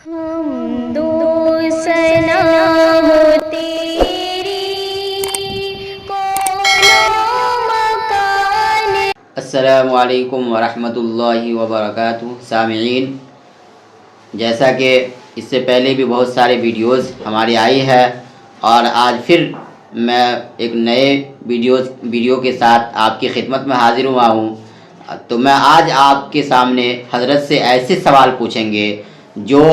السلام علیکم ورحمۃ اللہ وبرکاتہ. سامعین، جیسا کہ اس سے پہلے بھی بہت سارے ویڈیوز ہماری آئی ہے اور آج پھر میں ایک نئے ویڈیو کے ساتھ آپ کی خدمت میں حاضر ہوا ہوں. تو میں آج آپ کے سامنے حضرت سے ایسے سوال پوچھیں گے جو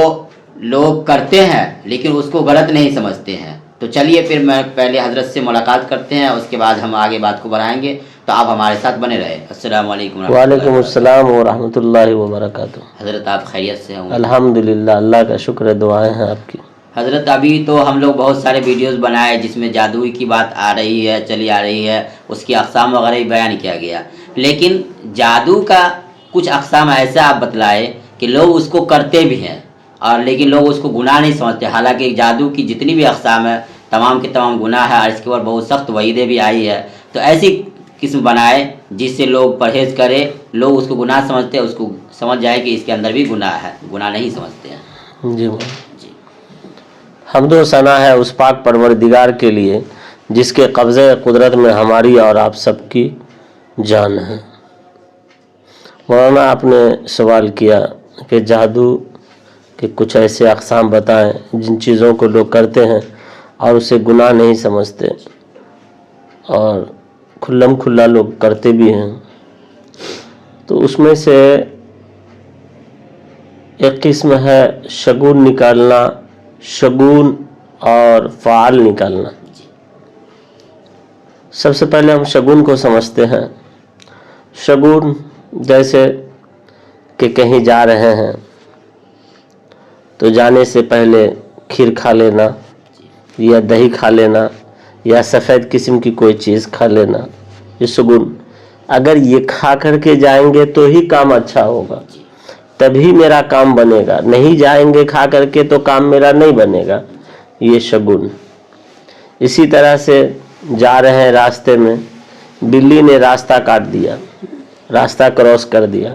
لوگ کرتے ہیں لیکن اس کو غلط نہیں سمجھتے ہیں. تو چلیے پھر میں پہلے حضرت سے ملاقات کرتے ہیں، اس کے بعد ہم آگے بات کو بڑھائیں گے. تو آپ ہمارے ساتھ بنے رہے. السلام علیکم. وعلیکم السلام ورحمۃ اللہ وبرکاتہ. حضرت آپ خیریت سے ہوں؟ الحمدللہ، اللہ کا شکر ہے، دعائیں ہیں آپ کی. حضرت ابھی تو ہم لوگ بہت سارے ویڈیوز بنائے جس میں جادوئی کی بات آ رہی ہے، چلی آ رہی ہے، اس کی اقسام وغیرہ ہی بیان کیا گیا. لیکن جادو کا کچھ اقسام ایسا آپ بتلائے کہ لوگ اس کو کرتے بھی ہیں اور لیکن لوگ اس کو گناہ نہیں سمجھتے، حالانکہ جادو کی جتنی بھی اقسام ہے تمام کے تمام گناہ ہے اور اس کے اوپر بہت سخت وعیدیں بھی آئی ہے. تو ایسی قسم بنائے جس سے لوگ پرہیز کرے، لوگ اس کو گناہ سمجھتے ہیں، اس کو سمجھ جائے کہ اس کے اندر بھی گناہ ہے، گناہ نہیں سمجھتے ہیں. جی حمد و ثنا ہے اس پاک پروردگار کے لیے جس کے قبضے قدرت میں ہماری اور آپ سب کی جان ہے. مولانا آپ نے سوال کیا کہ جادو کے کچھ ایسے اقسام بتائیں جن چیزوں کو لوگ کرتے ہیں اور اسے گناہ نہیں سمجھتے اور کھلم کھلا لوگ کرتے بھی ہیں. تو اس میں سے ایک قسم ہے شگون نکالنا، شگون اور فعال نکالنا. سب سے پہلے ہم شگون کو سمجھتے ہیں. شگون جیسے کہ کہیں جا رہے ہیں تو جانے سے پہلے کھیر کھا لینا یا دہی کھا لینا یا سفید قسم کی کوئی چیز کھا لینا، یہ شگون. اگر یہ کھا کر کے جائیں گے تو ہی کام اچھا ہوگا، تبھی میرا کام بنے گا. نہیں جائیں گے کھا کر کے تو کام میرا نہیں بنے گا، یہ شگون. اسی طرح سے جا رہے ہیں راستے میں، بلی نے راستہ کاٹ دیا، راستہ کراس کر دیا،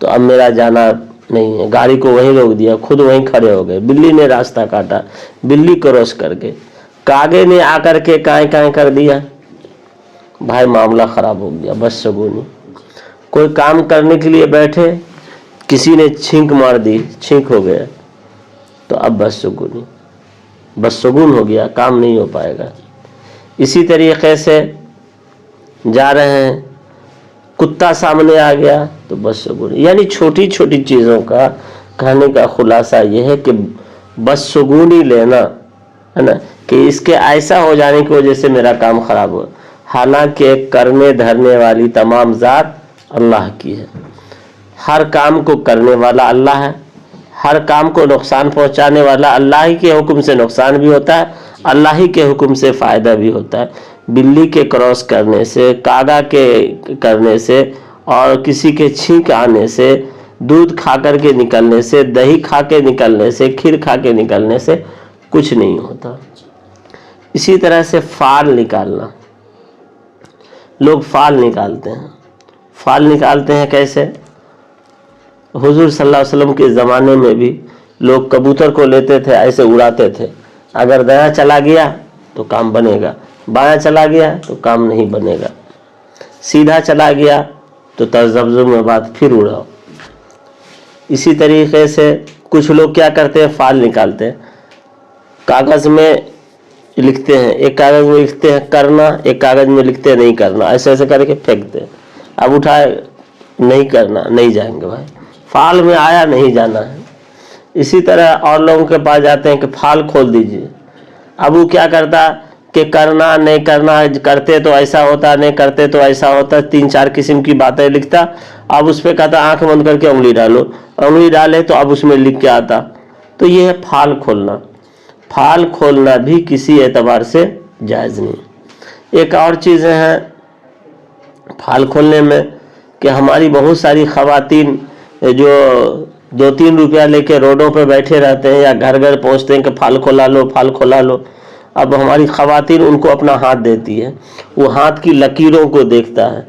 تو اب میرا جانا نہیں ہے. گاڑی کو وہیں روک دیا، خود وہیں کھڑے ہو گئے. بلی نے راستہ کاٹا، بلی کراس کر گئے. کاگے نے آ کر کے کائیں کائیں کر دیا، بھائی معاملہ خراب ہو گیا. بس شگونی. کوئی کام کرنے کے لیے بیٹھے، کسی نے چھینک مار دی، چھینک ہو گیا، تو اب بس شگونی، بس شگون ہو گیا، کام نہیں ہو پائے گا. اسی طریقے سے جا رہے ہیں، کتا سامنے آ گیا تو بس شگونی. یعنی چھوٹی چھوٹی چیزوں کا کہنے کا خلاصہ یہ ہے کہ بس شگونی لینا ہے نا، کہ اس کے ایسا ہو جانے کی وجہ سے میرا کام خراب ہو. حالانکہ کرنے دھرنے والی تمام ذات اللہ کی ہے. ہر کام کو کرنے والا اللہ ہے، ہر کام کو نقصان پہنچانے والا اللہ ہی کے حکم سے نقصان بھی ہوتا ہے، اللہ ہی کے حکم سے فائدہ بھی ہوتا ہے. بلی کے کراس کرنے سے، کاغا کے کرنے سے اور کسی کے چھینک آنے سے، دودھ کھا کر کے نکلنے سے، دہی کھا کے نکلنے سے، کھیر کھا کے نکلنے سے کچھ نہیں ہوتا. اسی طرح سے فال نکالنا، لوگ فال نکالتے ہیں. فال نکالتے ہیں کیسے؟ حضور صلی اللہ علیہ وسلم کے زمانے میں بھی لوگ کبوتر کو لیتے تھے، ایسے اڑاتے تھے. اگر دایاں چلا گیا تو کام بنے گا، بایاں چلا گیا تو کام نہیں بنے گا، سیدھا چلا گیا تو تذبذب میں بات پھر اڑاؤ. اسی طریقے سے کچھ لوگ کیا کرتے ہیں، فال نکالتے ہیں، کاغذ میں لکھتے ہیں. ایک کاغذ میں لکھتے ہیں کرنا، ایک کاغذ میں لکھتے ہیں نہیں کرنا، ایسے ایسے کر کے پھینکتے ہیں. اب اٹھائے نہیں کرنا، نہیں جائیں گے بھائی، فال میں آیا نہیں جانا ہے. اسی طرح اور لوگوں کے پاس جاتے ہیں کہ فال کھول دیجئے. اب وہ کیا کرتا کہ کرنا نہیں کرنا، کرتے تو ایسا ہوتا، نہیں کرتے تو ایسا ہوتا، 3-4 قسم کی باتیں لکھتا. اب اس پہ کہتا آنکھ بند کر کے انگلی ڈالو، انگلی ڈالے تو اب اس میں لکھ کے آتا. تو یہ ہے پھال کھولنا. پھال کھولنا بھی کسی اعتبار سے جائز نہیں. ایک اور چیزیں ہیں پھال کھولنے میں کہ ہماری بہت ساری خواتین جو 2-3 روپیہ لے کے روڈوں پہ بیٹھے رہتے ہیں یا گھر گھر پہنچتے ہیں کہ پھال کھلا لو، پھال کھلا لو. اب ہماری خواتین ان کو اپنا ہاتھ دیتی ہے، وہ ہاتھ کی لکیروں کو دیکھتا ہے،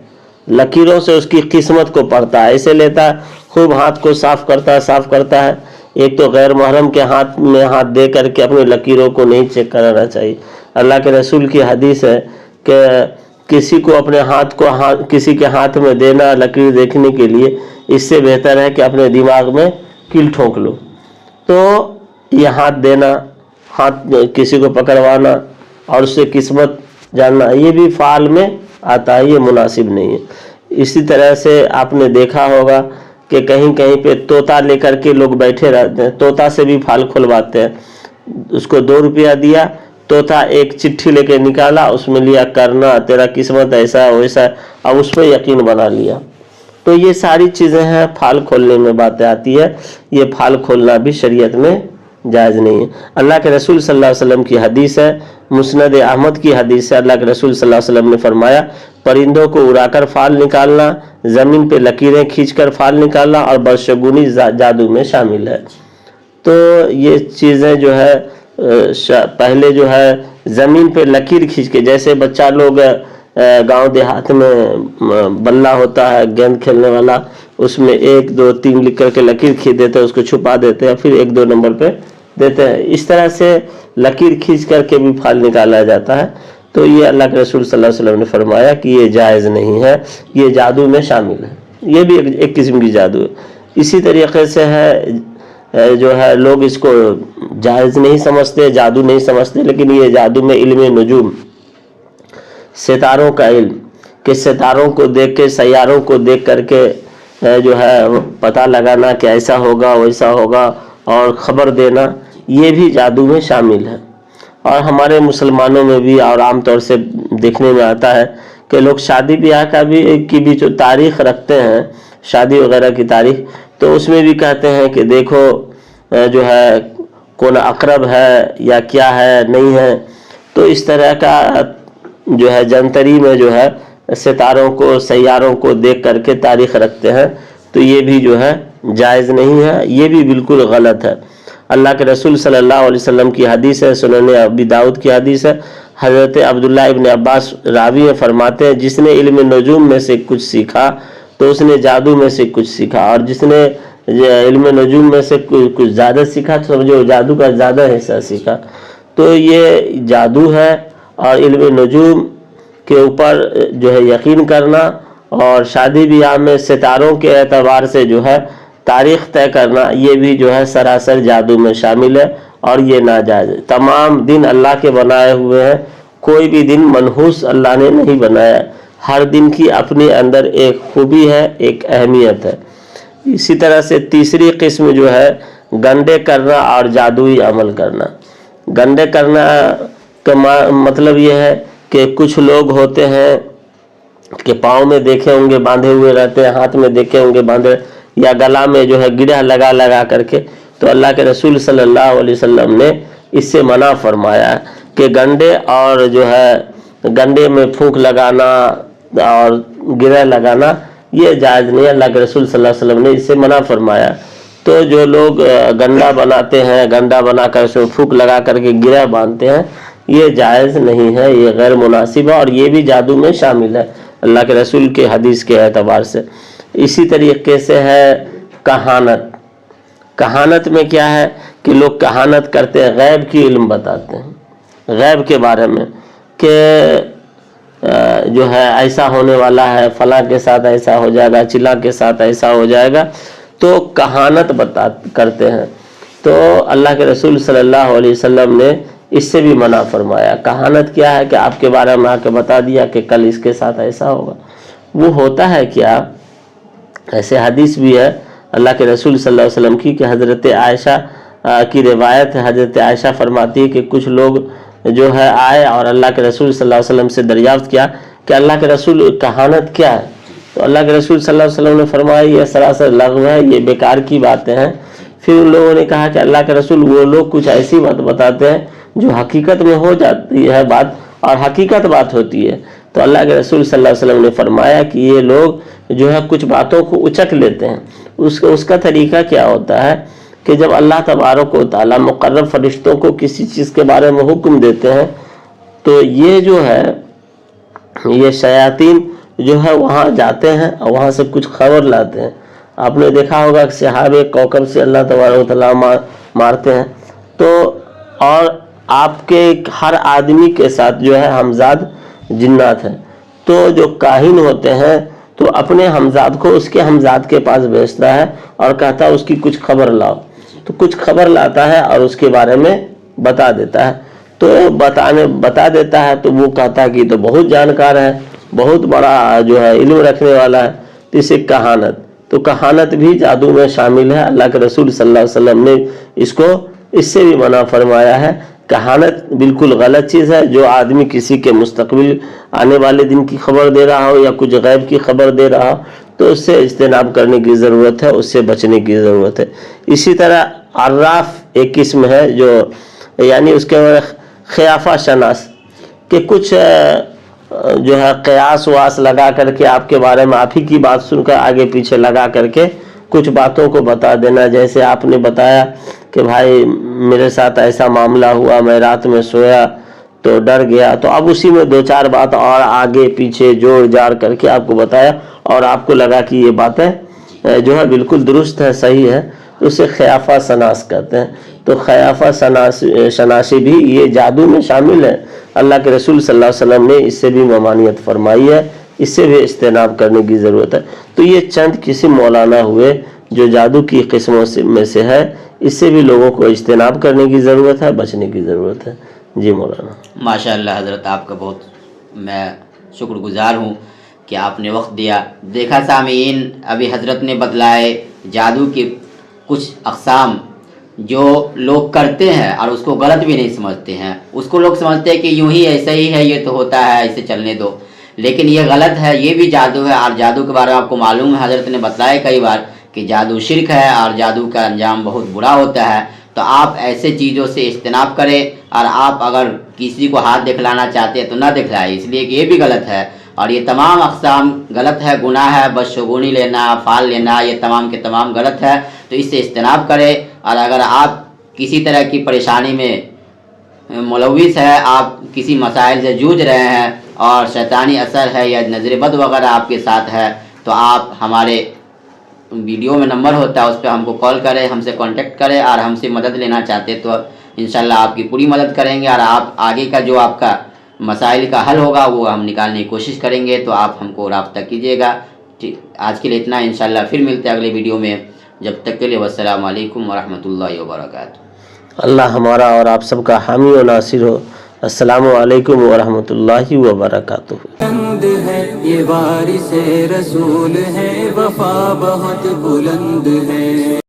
لکیروں سے اس کی قسمت کو پڑھتا ہے، ایسے لیتا ہے، خوب ہاتھ کو صاف کرتا ہے، صاف کرتا ہے. ایک تو غیر محرم کے ہاتھ میں ہاتھ دے کر کے اپنے لکیروں کو نہیں چیک کرانا چاہیے. اللہ کے رسول کی حدیث ہے کہ کسی کو اپنے ہاتھ کو کسی کے ہاتھ میں دینا لکیر دیکھنے کے لیے اس سے بہتر ہے کہ اپنے دماغ میں کیل ٹھونک لو. تو یہ ہاتھ دینا، ہاتھ کسی کو پکڑوانا اور اس سے قسمت جاننا، یہ بھی فعال میں آتا ہے، یہ مناسب نہیں ہے. اسی طرح سے آپ نے دیکھا ہوگا کہ کہیں کہیں پہ طوطا لے کر کے لوگ بیٹھے رہتے ہیں، طوطا سے بھی پھال کھلواتے ہیں. اس کو 2 روپیہ دیا، طوطا ایک چٹھی لے کے نکالا، اس میں لیا کرنا تیرا قسمت ایسا ویسا، اب اس پہ یقین بنا لیا. تو یہ ساری چیزیں ہیں، پھال کھولنے میں باتیں آتی ہے. یہ پھال کھولنا بھی شریعت میں جائز نہیں ہے. اللہ کے رسول صلی اللہ علیہ وسلم کی حدیث ہے، مسند احمد کی حدیث ہے. اللہ کے رسول صلی اللہ علیہ وسلم نے فرمایا پرندوں کو اڑا کر پھال نکالنا، زمین پہ لکیریں کھینچ کر پھال نکالنا اور بدشگونی جادو میں شامل ہے. تو یہ چیزیں جو ہے پہلے جو ہے زمین پہ لکیر کھینچ کے، جیسے بچہ لوگ گاؤں دیہات میں بلہ ہوتا ہے گیند کھیلنے والا، اس میں 1 2 3 لکھ کر کے لکیر کھینچ دیتے ہیں، اس کو چھپا دیتے ہیں، پھر 1 2 نمبر پہ دیتے ہیں. اس طرح سے لکیر کھینچ کر کے بھی پھال نکالا جاتا ہے. تو یہ اللہ کے رسول صلی اللہ علیہ وسلم نے فرمایا کہ یہ جائز نہیں ہے، یہ جادو میں شامل ہے. یہ بھی ایک قسم کی جادو ہے. اسی طریقے سے ہے جو ہے لوگ اس کو جائز نہیں سمجھتے، جادو نہیں سمجھتے، لیکن یہ جادو میں علم نجوم، ستاروں کا علم، کہ ستاروں کو دیکھ کے، سیاروں کو دیکھ کر کے جو ہے پتہ لگانا کہ ایسا ہوگا ویسا ہوگا اور خبر دینا، یہ بھی جادو میں شامل ہے. اور ہمارے مسلمانوں میں بھی اور عام طور سے دیکھنے میں آتا ہے کہ لوگ شادی بیاہ کی بھی جو تاریخ رکھتے ہیں، شادی وغیرہ کی تاریخ، تو اس میں بھی کہتے ہیں کہ دیکھو جو ہے کون اقرب ہے یا کیا ہے نہیں ہے. تو اس طرح کا جو ہے جنتری میں جو ہے ستاروں کو سیاروں کو دیکھ کر کے تاریخ رکھتے ہیں. تو یہ بھی جو ہے جائز نہیں ہے، یہ بھی بالکل غلط ہے. اللہ کے رسول صلی اللہ علیہ وسلم کی حدیث ہے، سنن ابی داؤد کی حدیث ہے. حضرت عبداللہ ابن عباس راوی ہیں، فرماتے ہیں جس نے علم نجوم میں سے کچھ سیکھا تو اس نے جادو میں سے کچھ سیکھا، اور جس نے علم نجوم میں سے کچھ زیادہ سیکھا تو سمجھو جادو کا زیادہ حصہ سیکھا. تو یہ جادو ہے، اور علم نجوم کے اوپر جو ہے یقین کرنا اور شادی بیاہ میں ستاروں کے اعتبار سے جو ہے تاریخ طے کرنا، یہ بھی جو ہے سراسر جادو میں شامل ہے اور یہ ناجائز ہے. تمام دن اللہ کے بنائے ہوئے ہیں، کوئی بھی دن منحوس اللہ نے نہیں بنایا ہے. ہر دن کی اپنے اندر ایک خوبی ہے، ایک اہمیت ہے. اسی طرح سے تیسری قسم جو ہے گنڈے کرنا اور جادوئی عمل کرنا. گنڈے کرنا کا مطلب یہ ہے کہ کچھ لوگ ہوتے ہیں کہ پاؤں میں دیکھے ہوں گے باندھے ہوئے رہتے ہیں، ہاتھ میں دیکھے ہوں گے باندھے، یا گلا میں جو ہے گرہ لگا کر کے. تو اللہ کے رسول صلی اللہ علیہ وسلم نے اس سے منع فرمایا کہ گنڈے اور جو ہے گنڈے میں پھونک لگانا اور گرہ لگانا یہ جائز نہیں ہے. اللہ کے رسول صلی اللہ علیہ وسلم نے اس سے منع فرمایا. تو جو لوگ گنڈا بناتے ہیں، گنڈا بنا کر اس میں پھونک لگا کر کے گرہ باندھتے ہیں، یہ جائز نہیں ہے، یہ غیر مناسب ہے اور یہ بھی جادو میں شامل ہے اللہ کے رسول کے حدیث کے اعتبار سے. اسی طریقے سے ہے کہانت. کہانت میں کیا ہے کہ لوگ کہانت کرتے ہیں، غیب کی علم بتاتے ہیں، غیب کے بارے میں کہ جو ہے ایسا ہونے والا ہے، فلاں کے ساتھ ایسا ہو جائے گا، چلا کے ساتھ ایسا ہو جائے گا. تو کہانت کرتے ہیں. تو اللہ کے رسول صلی اللہ علیہ وسلم نے اس سے بھی منع فرمایا. کہانت کیا ہے کہ آپ کے بارے میں آ کے بتا دیا کہ کل اس کے ساتھ ایسا ہوگا. وہ ہوتا ہے کیا، ایسے حدیث بھی ہے اللہ کے رسول صلی اللہ علیہ وسلم کی کہ حضرت عائشہ کی روایت ہے. حضرت عائشہ فرماتی ہے کہ کچھ لوگ جو ہے آئے اور اللہ کے رسول صلی اللہ علیہ وسلم سے دریافت کیا کہ اللہ کے رسول کہانت کیا ہے. تو اللہ کے رسول صلی اللہ علیہ وسلم نے فرمایا یہ سراسر لغو ہے، یہ بیکار کی باتیں ہیں. پھر ان لوگوں نے کہا کہ اللہ کے رسول وہ لوگ کچھ ایسی بات بتاتے ہیں جو حقیقت میں ہو جاتی ہے بات اور حقیقت بات ہوتی ہے. تو اللہ کے رسول صلی اللہ علیہ وسلم نے فرمایا کہ یہ لوگ جو ہے کچھ باتوں کو اچک لیتے ہیں. اس کا طریقہ کیا ہوتا ہے کہ جب اللہ تبارک و تعالیٰ مقرب فرشتوں کو کسی چیز کے بارے میں حکم دیتے ہیں تو یہ جو ہے یہ شیاطین جو ہے وہاں جاتے ہیں اور وہاں سے کچھ خبر لاتے ہیں. آپ نے دیکھا ہوگا کہ سحاب کوکب سے اللہ تبارک و تعالیٰ مارتے ہیں، تو اور آپ کے ہر آدمی کے ساتھ جو ہے ہمزاد جنات ہیں، تو جو کاہن ہوتے ہیں تو اپنے ہمزاد کو اس کے ہمزاد کے پاس بھیجتا ہے اور کہتا ہے اس کی کچھ خبر لاؤ، تو کچھ خبر لاتا ہے اور اس کے بارے میں بتا دیتا ہے، تو بتا دیتا ہے تو وہ کہتا ہے کہ تو بہت جانکار ہے، بہت بڑا جو ہے علم رکھنے والا ہے، تو اسے کہانت، تو کہانت بھی جادو میں شامل ہے۔ اللہ کے رسول صلی اللہ علیہ وسلم نے اس کو اس سے بھی منع فرمایا ہے۔ کہانت بالکل غلط چیز ہے، جو آدمی کسی کے مستقبل آنے والے دن کی خبر دے رہا ہو یا کچھ غیب کی خبر دے رہا ہو تو اس سے اجتناب کرنے کی ضرورت ہے، اس سے بچنے کی ضرورت ہے۔ اسی طرح عراف ایک قسم ہے جو یعنی اس کے خیافہ شناس، کہ کچھ جو ہے قیاس واس لگا کر کے آپ کے بارے میں آپ ہی کی بات سن کر آگے پیچھے لگا کر کے کچھ باتوں کو بتا دینا، جیسے آپ نے بتایا کہ بھائی میرے ساتھ ایسا معاملہ ہوا، میں رات میں سویا تو ڈر گیا، تو اب اسی میں دو چار بات اور آگے پیچھے جوڑ جاڑ کر کے آپ کو بتایا اور آپ کو لگا کہ یہ باتیں جو ہے بالکل درست ہے، صحیح ہے، تو اسے خیافہ شناس کہتے ہیں۔ تو خیافہ شناسی بھی یہ جادو میں شامل ہے۔ اللہ کے رسول صلی اللہ علیہ وسلم نے اس سے بھی ممانعت فرمائی ہے، اس سے بھی اجتناب کرنے کی ضرورت ہے۔ تو یہ چند قسم مولانا ہوئے جو جادو کی قسموں میں سے ہے، اس سے بھی لوگوں کو اجتناب کرنے کی ضرورت ہے، بچنے کی ضرورت ہے۔ جی مولانا ماشاءاللہ حضرت، آپ کا بہت میں شکر گزار ہوں کہ آپ نے وقت دیا۔ دیکھا سامعین، ابھی حضرت نے بتلائے جادو کی کچھ اقسام جو لوگ کرتے ہیں اور اس کو غلط بھی نہیں سمجھتے ہیں، اس کو لوگ سمجھتے ہیں کہ یوں ہی ایسا ہی ہے، یہ تو ہوتا ہے، اسے چلنے دو، لیکن یہ غلط ہے، یہ بھی جادو ہے۔ اور جادو کے بارے میں آپ کو معلوم ہے، حضرت نے بتلایا کئی بار کہ جادو شرک ہے اور جادو کا انجام بہت برا ہوتا ہے۔ تو آپ ایسے چیزوں سے اجتناب کریں، اور آپ اگر کسی کو ہاتھ دکھلانا چاہتے ہیں تو نہ دکھلائیں، اس لیے کہ یہ بھی غلط ہے، اور یہ تمام اقسام غلط ہے، گناہ ہے، بدشگونی لینا، فال لینا، یہ تمام کے تمام غلط ہے، تو اس سے اجتناب کریں۔ اور اگر آپ کسی طرح کی پریشانی میں ملوث ہے، آپ کسی مسائل سے جوجھ رہے ہیں اور شیطانی اثر ہے یا نظر بد وغیرہ آپ کے ساتھ ہے، تو آپ ہمارے ویڈیو میں نمبر ہوتا ہے، اس پہ ہم کو کال کریں، ہم سے کانٹیکٹ کریں، اور ہم سے مدد لینا چاہتے تو انشاءاللہ آپ کی پوری مدد کریں گے، اور آپ آگے کا جو آپ کا مسائل کا حل ہوگا وہ ہم نکالنے کی کوشش کریں گے، تو آپ ہم کو رابطہ کیجیے گا۔ آج کے لیے اتنا، انشاءاللہ پھر ملتے ہیں اگلے ویڈیو میں، جب تک کے لیے والسلام علیکم ورحمۃ اللہ وبرکاتہ۔ اللہ ہمارا اور آپ سب کا حامی و ناصر ہو۔ السلام علیکم ورحمۃ اللہ وبرکاتہ۔ بلند ہے یہ وارث رسول ہے، وفا بہت بلند ہے۔